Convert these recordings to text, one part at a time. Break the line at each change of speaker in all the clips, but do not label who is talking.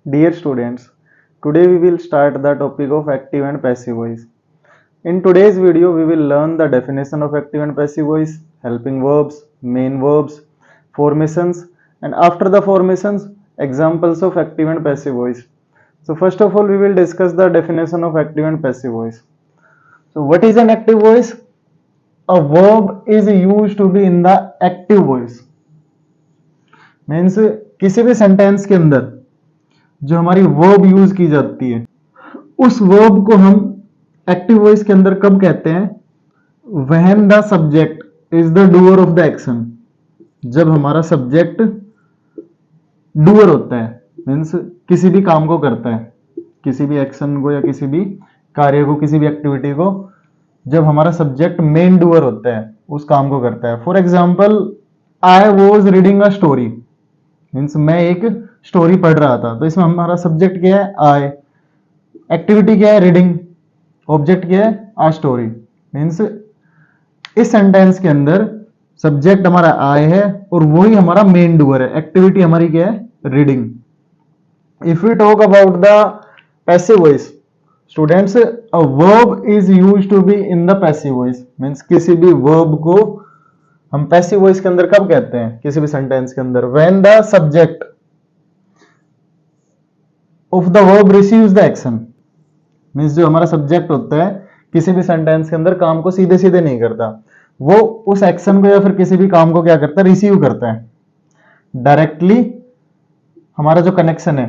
Dear students, today we will start the topic of active and passive voice. In today's video, we will learn the definition of active and passive voice, helping verbs, main verbs, formations, and after the formations, examples of active and passive voice. So first of all, we will discuss the definition of active and passive voice. So what is an active voice? A verb is used to be in the active voice. Means किसी भी sentence के अंदर जो हमारी verb use की जाती है उस वर्ब को हम एक्टिव वॉइस के अंदर कब कहते हैं? When the subject is the doer of the action, जब हमारा सब्जेक्ट डूअर होता है, मीन्स किसी भी काम को करता है, किसी भी एक्शन को या किसी भी कार्य को, किसी भी एक्टिविटी को, जब हमारा सब्जेक्ट मेन डूअर होता है उस काम को करता है. For example, I was reading a story, means मैं एक स्टोरी पढ़ रहा था, तो इसमें हमारा सब्जेक्ट क्या है? आई. एक्टिविटी क्या है? रीडिंग. ऑब्जेक्ट क्या है? आ स्टोरी. मीन्स इस सेंटेंस के अंदर सब्जेक्ट हमारा आई है और वही हमारा मेन डूअर है. एक्टिविटी हमारी क्या है? Reading. If we talk about the passive voice, students, a verb is used to be in the passive voice. Means किसी भी वर्ब को हम पैसिव वॉइस के अंदर कब कहते हैं? किसी भी सेंटेंस के अंदर when the subject of the verb receives the action. Means जो हमारा सब्जेक्ट होता है किसी भी सेंटेंस के अंदर काम को सीधे सीधे नहीं करता, वो उस एक्शन को या फिर किसी भी काम को क्या करता है? रिसीव करता है. डायरेक्टली हमारा जो कनेक्शन है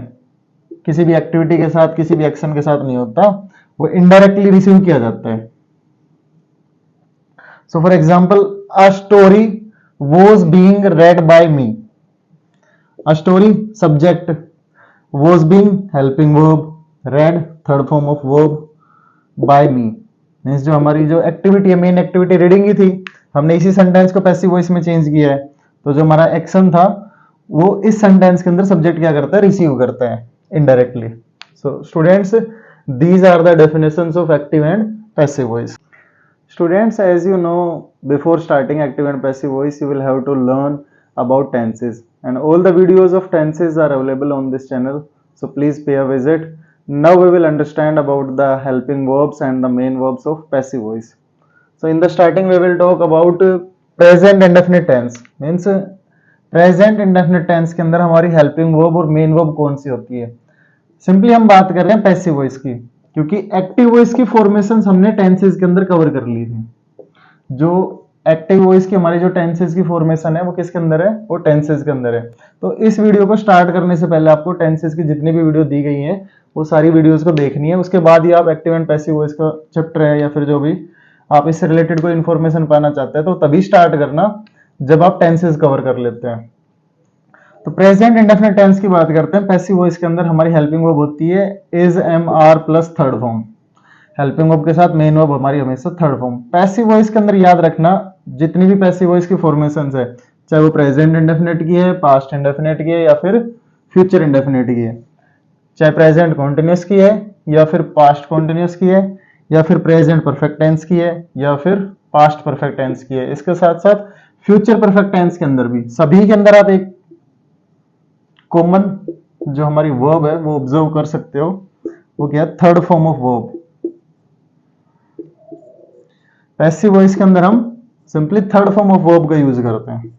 किसी भी एक्टिविटी के साथ, किसी भी एक्शन के साथ नहीं होता, वो इनडायरेक्टली रिसीव किया जाता है. So for example, a story was being read by me. A story subject, was being helping verb, read third form of verb, by me. Means जो हमारी जो एक्टिविटी है, मेन एक्टिविटी रीडिंग ही थी, हमने इसी सेंटेंस को पैसिव वॉइस में change किया है, तो जो हमारा एक्शन था वो इस सेंटेंस के अंदर सब्जेक्ट क्या करता है? रिसीव करता है indirectly. So students, these are the definitions of active and passive voice. Students, as you know, before starting active and passive voice, you will have to learn about tenses, and all the videos of tenses are available on this channel, so please pay a visit. Now we will understand about the helping verbs and the main verbs of passive voice. So in the starting we will talk about present indefinite tense. Means present indefinite tense के अंदर हमारी helping verb और main verb कौन सी होती है? Simply हम बात कर रहे हैं पैसिव वॉइस की, क्योंकि एक्टिव वॉइस की फॉर्मेशंस हमने टेंसेस के अंदर कवर कर ली थी. जो एक्टिव वॉइस की हमारी जो टेंसेस की फॉर्मेशन है वो किसके अंदर है? वो टेंसेस के अंदर है. तो इस वीडियो को स्टार्ट करने से पहले आपको टेंसेस की जितनी भी वीडियो दी गई है वो सारी वीडियोस को देखनी है. उसके बाद ही आप एक्टिव एंड पैसिव वॉइस का चैप्टर है या फिर जो भी आप इससे रिलेटेड कोई इन्फॉर्मेशन पाना चाहते हैं तो तभी स्टार्ट करना जब आप टेंसेस कवर कर लेते हैं. तो प्रेजेंट इंडेफिनिट टेंस की बात करते हैं. पैसिव वॉइस के अंदर हमारी हेल्पिंग वर्ब होती है is, am, are plus third form. Helping verb के साथ मेन वर्ब हमारी हमेशा थर्ड फॉर्म. पैसिव वॉइस के अंदर याद रखना जितनी भी पैसिव वॉइस की फॉर्मेशंस है, चाहे वो प्रेजेंट इंडेफिनिट की है, पास्ट इंडेफिनिट की है या फिर फ्यूचर इंडेफिनिट की है, चाहे प्रेजेंट कॉन्टिन्यूस की है या फिर पास्ट कॉन्टिन्यूस की है या फिर प्रेजेंट परफेक्ट टेंस की है या फिर पास्ट परफेक्ट टेंस की है, इसके साथ साथ फ्यूचर परफेक्ट टेंस के अंदर भी, सभी के अंदर आप एक कॉमन जो हमारी वर्ब है वो ऑब्जर्व कर सकते हो. वो क्या है? Third form of verb. Passive voice के अंदर हम simply third form of verb का यूज करते हैं.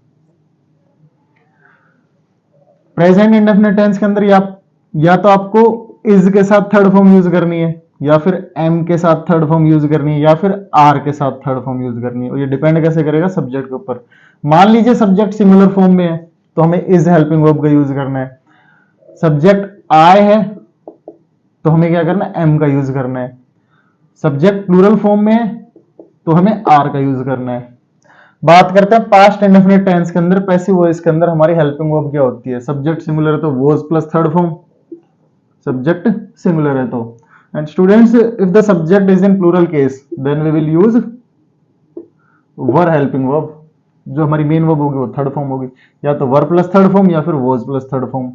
प्रेजेंट इंडेफिनिट टेंस के अंदर या तो आपको इज के साथ थर्ड फॉर्म यूज करनी है या फिर एम के साथ थर्ड फॉर्म यूज करनी है या फिर आर के साथ थर्ड फॉर्म यूज करनी है. और ये डिपेंड कैसे करेगा? सब्जेक्ट के ऊपर. मान लीजिए सब्जेक्ट सिमिलर फॉर्म में है तो हमें इज हेल्पिंग वर्ब का यूज करना है. सब्जेक्ट आई है तो हमें क्या करना है? एम का यूज करना है. सब्जेक्ट प्लूरल फॉर्म में है तो हमें आर का यूज करना है. बात करते हैं पास्ट इंडेफिनिट टेंस के अंदर. पैसिव वॉइस के अंदर हमारी हेल्पिंग वर्ब क्या होती है? सब्जेक्ट सिमिलर है तो was plus third form, subject similar है तो. And students, if the subject is in plural case then we will use were helping verb. जो हमारी मेन वर्ब होगी वो थर्ड फॉर्म होगी, या तो वर प्लस थर्ड फॉर्म या फिर वॉज प्लस थर्ड फॉर्म.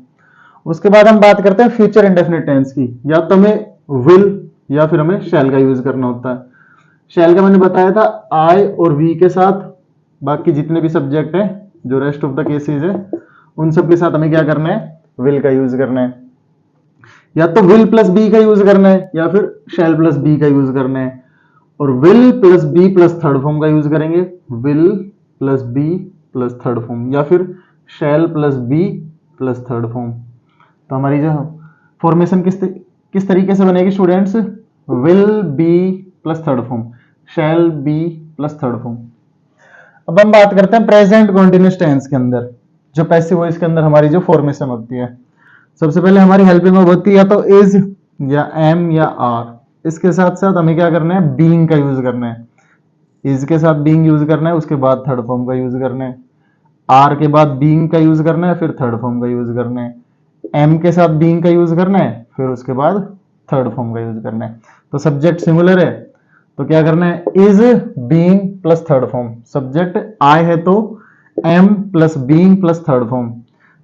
उसके बाद हम बात करते हैं फ्यूचर इंडेफिनिट टेंस की. या तो हमें विल या फिर हमें शैल का यूज करना होता है. शैल का मैंने बताया था आई और वी के साथ, बाकी जितने भी सब्जेक्ट हैं जो रेस्ट ऑफ द केसेस है उन सब के साथ हमें क्या करना है? विल का यूज करना है. या तो विल प्लस बी का यूज करना है या फिर शैल प्लस बी का यूज करना है, और will plus be plus third form का यूज करेंगे, will plus be plus third form, या फिर shall plus be plus third form. तो हमारी जो फॉर्मेशन किस तरीके से बनेगी students, will be plus third form, shall be plus third form. अब हम बात करते हैं प्रेजेंट कॉन्टिन्यूअस टेंस के अंदर, जो पैसिव वॉइस के अंदर हमारी जो फॉर्मेशन होती है। सबसे पहले हमारी हेल्पिंग वर्ब होती है या तो इज या एम या आर। इसके साथ साथ हमें क्या करना है, बीइंग का यूज करना है। इज के साथ बीइंग यूज करना है, उसके बाद थर्ड फॉर्म का यूज करना है। आर के बाद बीइंग का यूज करना है, फिर थर्ड फॉर्म का यूज करना है। एम के साथ बीइंग का यूज करना है, फिर उसके बाद थर्ड फॉर्म का यूज करना है। तो सब्जेक्ट सिंगुलर है तो क्या करना है, is being plus third form. Subject I है तो am plus being plus third form.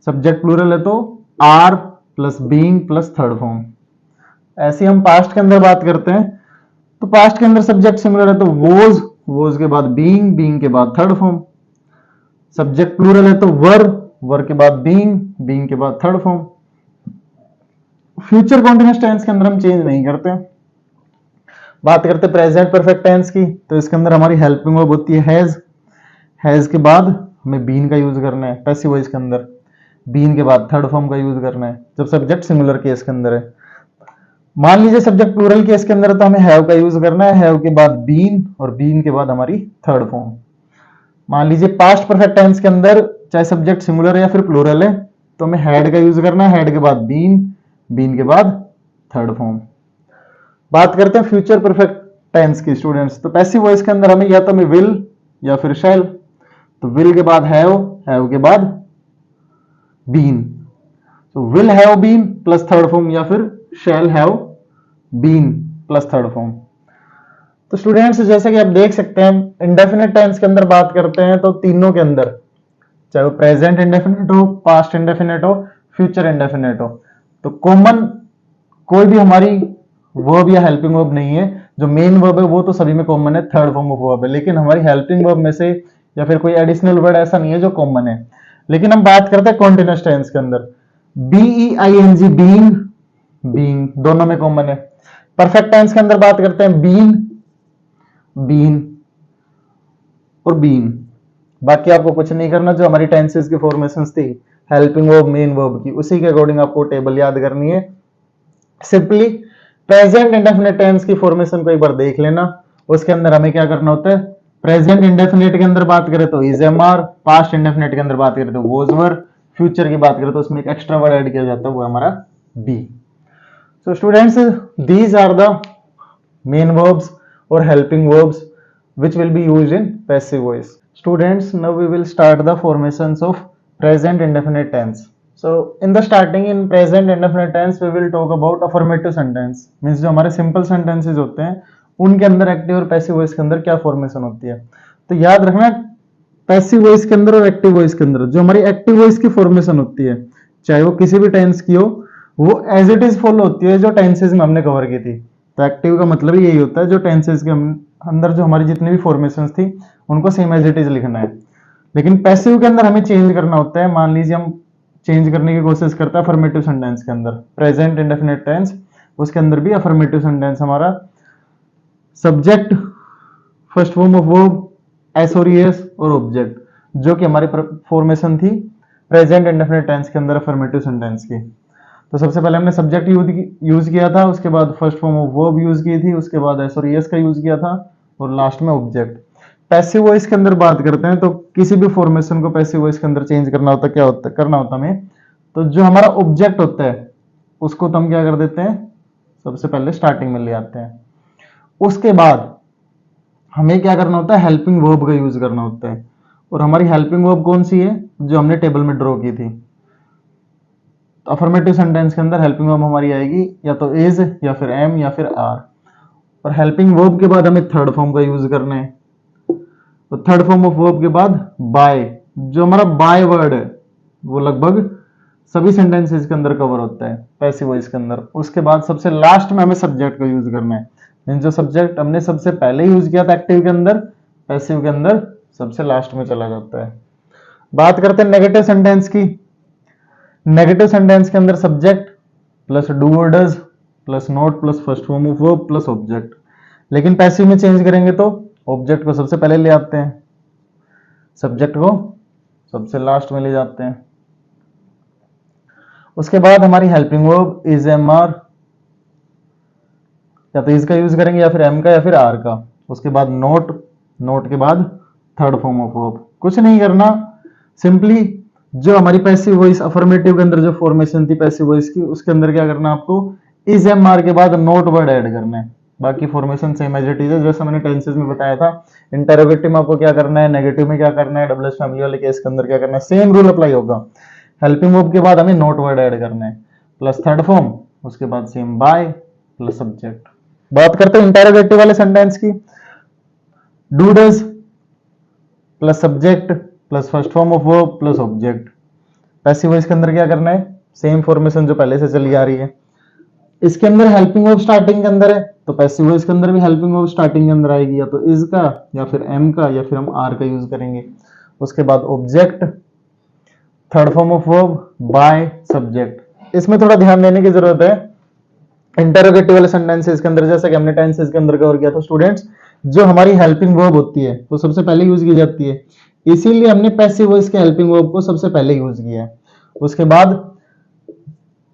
Subject plural है तो are plus being plus third form. ऐसे हम पास्ट के अंदर बात करते हैं तो पास्ट के अंदर सब्जेक्ट सिंगुलर है तो वोज के बाद बीइंग के बाद थर्ड फॉर्म। सब्जेक्ट प्लूरल है तो वर के बाद बीइंग के बाद third form. Future continuous tense के अंदर हम चेंज नहीं करते। बात करते प्रेजेंट परफेक्ट टेंस की, तो इसके अंदर हमारी हेल्पिंग वर्ब होती है हैज के बाद हमें बीन का यूज करना है। पैसिव वॉइस के अंदर बीन के बाद थर्ड फॉर्म का यूज करना है जब सब्जेक्ट सिंगुलर केस के अंदर है। मान लीजिए सब्जेक्ट प्लूरल केस के अंदर तो हमें हैव का यूज करना है, हैव के बाद बीन और बीन के बाद हमारी थर्ड फॉर्म। मान लीजिए पास्ट परफेक्ट टेंस के अंदर चाहे सब्जेक्ट सिंगुलर है या फिर प्लूरल है तो हमें हैड का यूज करना है, हैड के बाद बीन के बाद थर्ड फॉर्म। बात करते हैं फ्यूचर परफेक्ट टेंस की स्टूडेंट्स, तो पैसिव वॉइस के अंदर हमें या तो हमें विल या फिर शैल। तो विल के बाद हैव के बाद बीन, तो will have been plus third form या फिर shall have been plus third form. तो स्टूडेंट्स जैसे कि आप देख सकते हैं इंडेफिनिट टेंस के अंदर बात करते हैं तो तीनों के अंदर चाहे वो प्रेजेंट इंडेफिनिट हो, पास्ट इंडेफिनिट हो, फ्यूचर इंडेफिनिट हो, तो कॉमन कोई भी हमारी वर्ब या हेल्पिंग वर्ब नहीं है। जो मेन वर्ब है वो तो सभी में कॉमन है, थर्ड फॉर्म ऑफ वर्ब है, लेकिन हमारी हेल्पिंग वर्ब में से या फिर कोई एडिशनल वर्ड ऐसा नहीं है जो कॉमन है। लेकिन हम बात करते हैं कॉन्टिन्यूअस टेंस के अंदर, बीईआईएनजी बीइंग दोनों में कॉमन है। परफेक्ट टेंस के अंदर बात करते हैं बीन और बीन। बाकी आपको कुछ नहीं करना, जो हमारी टेंसेस की फॉर्मेशंस थी हेल्पिंग वर्ब मेन वर्ब की, उसी के अकॉर्डिंग आपको टेबल याद करनी है। सिंपली प्रेजेंट इंडेफिनिट टेंस की फॉर्मेशन को एक बार देख लेना। उसके अंदर हमें क्या करना होता है, प्रेजेंट इंडेफिनिट के अंदर बात करें तो is am are, past indefinite के अंदर बात करें तो वोज वर, फ्यूचर की बात करें तो उसमें एक एक्स्ट्रा वर्ड ऐड किया जाता है वो हमारा be. So students these are the main verbs or helping verbs which will be used in passive voice. Students, now we will start the formations of present indefinite tense. So in the starting in present indefinite tense we will talk about affirmative sentence, means जो हमारे simple sentences होते हैं उनके अंदर active और passive voice के अंदर क्या फॉर्मेशन होती है। तो याद रखना पैसिव वॉइस के अंदर और एक्टिव वॉइस के अंदर जो हमारी एक्टिव वॉइस की फॉर्मेशन होती है चाहे वो किसी भी टेंस की हो वो एज इट इज फॉलो होती है जो टेंसेज में हमने कवर की थी। तो एक्टिव का मतलब ही यही होता है जो टेंसेस के अंदर जो हमारी जितनी भी फॉर्मेशंस थी उनको सेम एज इट इज लिखना है। लेकिन पैसिव के अंदर हमें चेंज करना होता है। मान लीजिए हम चेंज करने की कोशिश करते हैं अफर्मेटिव सेंटेंस के अंदर, प्रेजेंट इंडेफिनिट टेंस, उसके अंदर भी अफर्मेटिव सेंटेंस हमारा subject, first form of verb, S और एस और ऑब्जेक्ट, जो कि हमारी फॉर्मेशन थी प्रेजेंट इंडेफिनिट टेंस के अंदर अफर्मेटिव सेंटेंस की। तो सबसे पहले हमने सब्जेक्ट यूज किया था, उसके बाद first form of verb use की थी, उसके बाद एस और एस का यूज किया था और लास्ट में ऑब्जेक्ट। पैसिव वॉइस के अंदर बात करते हैं तो किसी भी फॉर्मेशन को पैसिव वॉइस के अंदर चेंज करना होता है, क्या होता है करना होता हमें, तो जो हमारा ऑब्जेक्ट होता है उसको तो हम क्या कर देते हैं, सबसे पहले स्टार्टिंग में ले आते हैं। उसके बाद हमें क्या करना होता है, हेल्पिंग वर्ब का यूज करना होता है। और हमारी हेल्पिंग वर्ब कौन सी है, जो हमने टेबल में ड्रॉ की थी। तो अफर्मेटिव सेंटेंस के अंदर हेल्पिंग वर्ब हमारी आएगी या तो इज या फिर एम या फिर आर। और हेल्पिंग वर्ब के बाद हमें थर्ड फॉर्म का यूज करना है। तो थर्ड फॉर्म ऑफ वर्ब के बाद बाय, जो हमारा बाय वर्ड है वो लगभग सभी सेंटेंसेस के अंदर कवर होता है पैसिव वॉइस के अंदर। उसके बाद सबसे लास्ट में हमें सब्जेक्ट का यूज करना है। जो सब्जेक्ट हमने सबसे पहले यूज किया था एक्टिव के अंदर, पैसिव के अंदर सबसे लास्ट में चला जाता है। बात करते हैं नेगेटिव सेंटेंस की। नेगेटिव सेंटेंस के अंदर सब्जेक्ट प्लस डू और does plus not plus first form of verb plus object. लेकिन पैसिव में चेंज करेंगे तो ऑब्जेक्ट को सबसे पहले ले आते हैं, सब्जेक्ट को सबसे लास्ट में ले जाते हैं। उसके बाद हमारी helping verb is am are, या तो इसका यूज करेंगे या फिर एम का या फिर आर का। उसके बाद नोट, नोट के बाद थर्ड फॉर्म ऑफ वर्ब। कुछ नहीं करना, सिंपली जो हमारी पैसिव वॉइस अफर्मेटिव के अंदर जो फॉर्मेशन थी पैसिव वॉइस की, उसके अंदर क्या करना आपको, इज एम आर के बाद नोट वर्ड ऐड करना है। बाकी formation same as it is है, जैसा मैंने टेंसेस में बताया था। इंटरोगेटिव में आपको क्या करना है, नेगेटिव में क्या करना है, डबल एस फैमिली वाले केस के अंदर क्या करना है, सेम रूल अप्लाई होगा। हेल्पिंग वर्ब के बाद हमें नोट वर्ड ऐड करना है प्लस थर्ड फॉर्म, उसके बाद सेम बाय प्लस सब्जेक्ट। बात करते हैं इंटरोगेटिव वाले सेंटेंस की। Do does plus subject plus first form of verb plus object. Passive voice के अंदर क्या करना है, सेम फॉर्मेशन जो पहले से चली आ रही है। इसके अंदर हेल्पिंग वर्ब स्टार्टिंग के अंदर है, तो पैसिव वॉइस के अंदर भी हेल्पिंग वर्ब स्टार्टिंग के अंदर आएगी, या तो इज का या फिर एम का या फिर हम आर का यूज करेंगे। उसके बाद object, third form of verb, by, subject. इसमें थोड़ा ध्यान देने की जरूरत है। इंटरोगेटिव वाले सेंटेंसेस के अंदर, जैसा कि हमने टेंसेस के अंदर कवर किया था स्टूडेंट्स, जो हमारी हेल्पिंग वर्ब होती है वो सबसे पहले यूज की जाती है, इसीलिए हमने पैसिव वॉइस के हेल्पिंग वर्ब को सबसे पहले यूज किया है। उसके बाद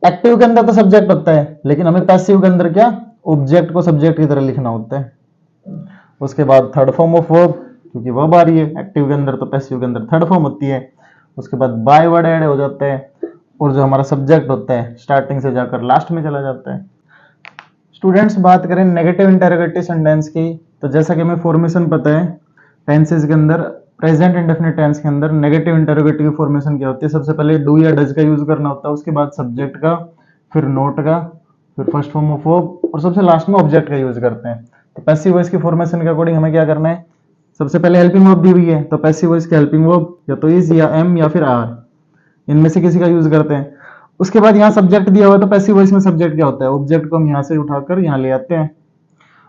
एक्टिव के अंदर तो सब्जेक्ट होता है, लेकिन हमें पैसिव के अंदर क्या, ऑब्जेक्ट को सब्जेक्ट की तरह लिखना होता है। उसके बाद थर्ड फॉर्म ऑफ वर्ब, क्योंकि वर्ब आ रही है एक्टिव के अंदर, तो पैसिव के अंदर थर्ड फॉर्म होती है। उसके बाद बाय वर्ड ऐड हो जाता है, और जो हमारा सब्जेक्ट होता है स्टार्टिंग से जाकर लास्ट में चला जाता है। स्टूडेंट्स, बात करें नेगेटिव इंटरोगेटिव सेंटेंस की, तो जैसा कि हमें फॉर्मेशन पता है टेंसेस के अंदर, प्रेजेंट इंडेफिनिट टेंस के अंदर नेगेटिव इंटरोगेटिव की फॉर्मेशन क्या होती है, सबसे पहले डू या डज का यूज करना होता है, उसके बाद सब्जेक्ट का, फिर नोट का, फिर फर्स्ट फॉर्म ऑफ वर्ब, और सबसे लास्ट में ऑब्जेक्ट का यूज करते हैं। तो पैसिव वॉइस की फॉर्मेशन के अकॉर्डिंग हमें क्या करना है, सबसे पहले हेल्पिंग वर्ब दी हुई है, तो पैसिव वॉइस की हेल्पिंग वर्ब या तो इज या एम या फिर आर, इनमें से किसी का यूज करते हैं। उसके बाद यहाँ सब्जेक्ट दिया हुआ है, तो पैसिव वॉइस में सब्जेक्ट क्या होता है, ऑब्जेक्ट को हम यहाँ से उठाकर यहाँ ले आते हैं।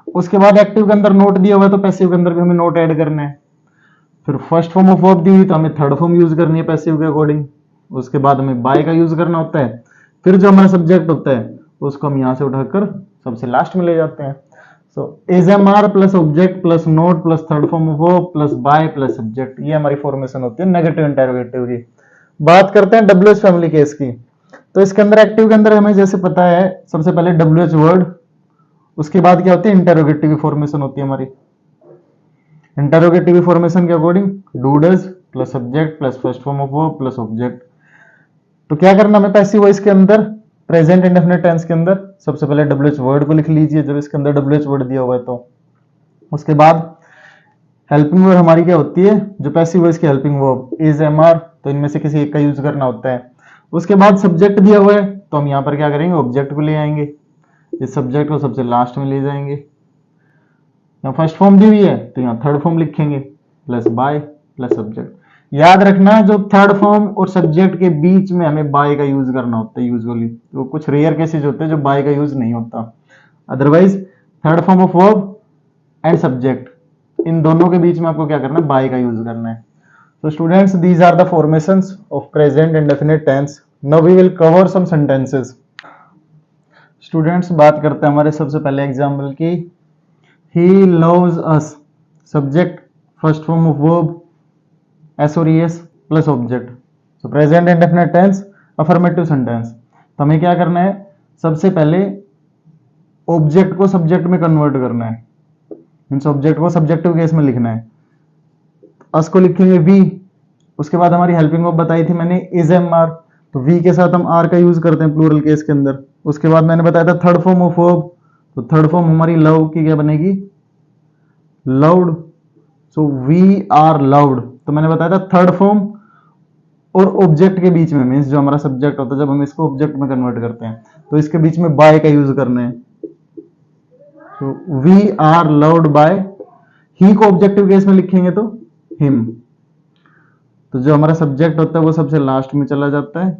उसके बाद एक्टिव के अंदर नोट दिया हुआ है, तो पैसिव के अंदर भी हमें नोट ऐड करना है। फिर फर्स्ट फॉर्म ऑफ वर्ब दी हुई, तो हमें थर्ड फॉर्म यूज करनी है पैसिव के अकॉर्डिंग। उसके बाद हमें बाय का यूज करना होता है। फिर जो हमारा सब्जेक्ट होता है उसको हम यहाँ से उठाकर सबसे लास्ट में ले जाते हैं। So is am are plus object plus not plus third form of verb plus by plus subject, ये हमारी फॉर्मेशन होती है नेगेटिव इंटरोगेटिव की। बात करते हैं डब्ल्यूएच फैमिली केस की, तो इसके अंदर एक्टिव के अंदर हमें जैसे पता है सबसे पहले डब्ल्यूएच वर्ड, उसके बाद क्या होती है, इंटरोगेटिव की फॉर्मेशन होती है हमारी। इंटरोगेटिव फॉर्मेशन के according do does plus subject plus first form of verb plus object. तो क्या करना हमें पैसिव वॉइस के अंदर, प्रेजेंट इंडेफिनिट टेंस के अंदर, सबसे पहले डब्ल्यूएच वर्ड को लिख लीजिए जब इसके अंदर डब्ल्यूएच वर्ड दिया हुआ है तो। उसके बाद हेल्पिंग वर्ब हमारी क्या होती है, जो पैसिव वॉइस की helping verb is am are, तो इनमें से किसी एक का यूज करना होता है। उसके बाद सब्जेक्ट दिया हुआ है, तो हम यहाँ पर क्या करेंगे, ऑब्जेक्ट को ले आएंगे, इस सब्जेक्ट को सबसे लास्ट में ले जाएंगे। यहाँ फर्स्ट फॉर्म दी हुई है तो यहाँ थर्ड फॉर्म लिखेंगे प्लस बाय प्लस सब्जेक्ट। याद रखना, जो थर्ड फॉर्म और सब्जेक्ट के बीच में हमें बाय का यूज करना होता है यूजुअली, तो कुछ रेयर केसेस होते हैं जो बाय का यूज नहीं होता। Otherwise third form of verb and subject, इन दोनों के बीच में आपको क्या करना है, बाय का यूज करना है। So students, these are the formations of present indefinite tense. Now we will cover some sentences. Students, बात करते हैं हमारे सबसे पहले एग्जाम्पल की। He loves us, subject, first form of verb, s और es plus object. So present indefinite tense, affirmative sentence. तो हमें क्या करना है, सबसे पहले ऑब्जेक्ट को सब्जेक्ट में कन्वर्ट करना है, मीन्स ऑब्जेक्ट को सब्जेक्टिव केस में लिखना है। अस को लिखेंगे वी, उसके बाद हमारी हेल्पिंग वर्ब बताई थी मैंने इज एम आर, तो वी के साथ हम आर का यूज करते हैं प्लूरल केस के अंदर। उसके बाद मैंने बताया था थर्ड फॉर्म ऑफ वर्ब, तो थर्ड फॉर्म हमारी लव की क्या बनेगी, loved. So we are loved, तो मैंने बताया था थर्ड फॉर्म और ऑब्जेक्ट के बीच में, मीन्स जो हमारा सब्जेक्ट होता है जब हम इसको ऑब्जेक्ट में कन्वर्ट करते हैं तो इसके बीच में बाय का यूज करना है। So we are loved by, he को ऑब्जेक्टिव केस में लिखेंगे तो हिम, तो जो हमारा सब्जेक्ट होता है वो सबसे लास्ट में चला जाता है,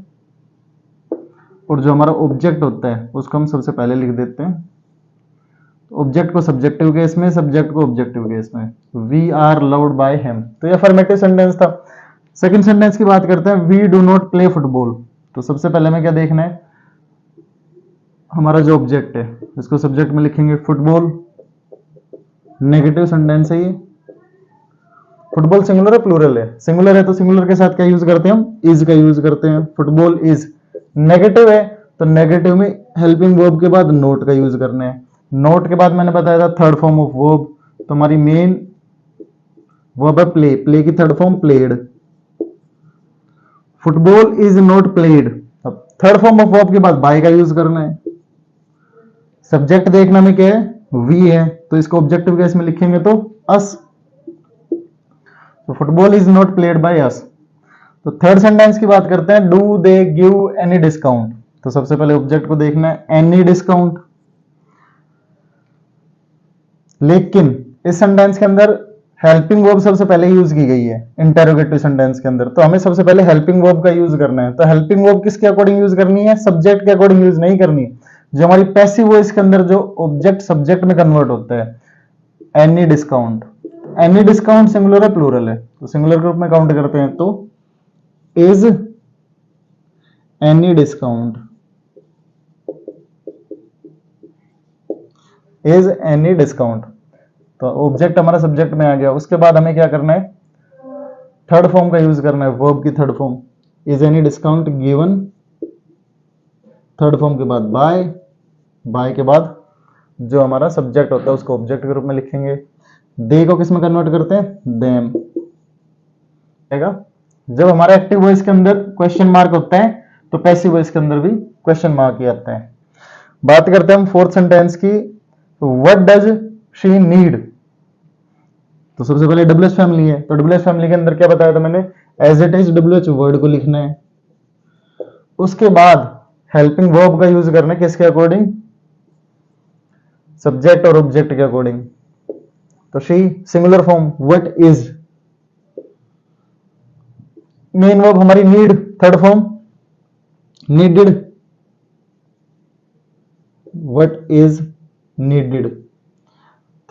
और जो हमारा ऑब्जेक्ट होता है उसको हम सबसे पहले लिख देते हैं। ऑब्जेक्ट को सब्जेक्टिव केस में, सब्जेक्ट को ऑब्जेक्टिव केस में। We are loved by him, तो ये अफर्मेटिव सेंटेंस था। सेकंड सेंटेंस की बात करते हैं, we do not play football. तो सबसे पहले हमें क्या देखना है, हमारा जो ऑब्जेक्ट है इसको सब्जेक्ट में लिखेंगे फुटबॉल, नेगेटिव सेंटेंस है ये। फुटबॉल सिंगुलर है प्लूरल है? सिंगुलर है तो सिंगुलर के साथ क्या यूज करते हैं हम? इज का यूज करते हैं। Football is. नेगेटिव है तो नेगेटिव में हेल्पिंग वर्ब के बाद नोट का यूज करना है। नोट के बाद मैंने बताया था थर्ड फॉर्म ऑफ वर्ब, तो हमारी मेन वर्ब है प्ले। प्ले की third form played. Football is not played. अब थर्ड फॉर्म ऑफ वर्ब के बाद बाय का यूज करना है। सब्जेक्ट देखना में क्या है? वी है, तो इसको ऑब्जेक्टिव केस में लिखेंगे तो अस। तो football is not played by us. तो थर्ड सेंटेंस की बात करते हैं, do they give any discount. तो सबसे पहले ऑब्जेक्ट को देखना है, एनी डिस्काउंट। लेकिन इस सेंटेंस के अंदर हेल्पिंग वर्ब सबसे पहले यूज की गई है इंटेरोगेटिव सेंटेंस के अंदर, तो हमें सबसे पहले हेल्पिंग वर्ब का यूज करना है। तो हेल्पिंग वर्ब किसके अकॉर्डिंग यूज करनी है? सब्जेक्ट के अकॉर्डिंग यूज नहीं करनी। जो हमारी पैसिव वॉइस के अंदर जो ऑब्जेक्ट सब्जेक्ट में कन्वर्ट होता है, any discount. Any discount singular है प्लूरल है? तो सिंगुलर ग्रुप में काउंट करते हैं, तो is any discount. Is any discount. तो ऑब्जेक्ट हमारा सब्जेक्ट में आ गया। उसके बाद हमें क्या करना है? थर्ड फॉर्म का यूज करना है, वर्ब की third form. Is any discount given, third form के बाद बाय। बाय के बाद जो हमारा सब्जेक्ट होता है उसको ऑब्जेक्ट के रूप में लिखेंगे। दे को किस में कन्वर्ट करते हैं? देम। जब हमारा एक्टिव वॉइस के अंदर क्वेश्चन मार्क होता है तो पैसिव वॉइस के अंदर भी क्वेश्चन मार्क ही आता है। बात करते हैं हम फोर्थ सेंटेंस की, व्हाट डज शी नीड। तो सबसे पहले डब्ल्यूएच फैमिली है, तो डब्ल्यूएच फैमिली के अंदर क्या बताया था मैंने? As it is WH word को लिखना है। उसके बाद हेल्पिंग वर्ब का यूज करना है, किसके अकॉर्डिंग? सब्जेक्ट और ऑब्जेक्ट के अकॉर्डिंग। तो she singular form, what is. Main verb हमारी need, third form needed, what is needed.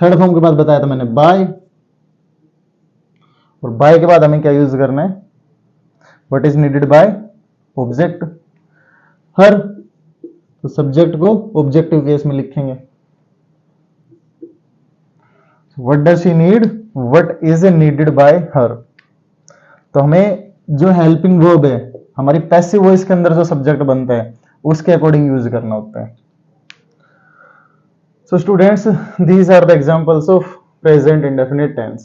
Third form के बाद बताया था मैंने बाय, और बाय के बाद हमें क्या यूज करना है? What is needed by object her. तो सब्जेक्ट को ऑब्जेक्टिव केस में लिखेंगे, what does she need, what is needed by her. तो हमें जो हेल्पिंग वर्ब है हमारी पैसिव वॉइस के अंदर जो सब्जेक्ट बनता है उसके अकॉर्डिंग यूज करना होता है। So students, these are the examples of present indefinite tense.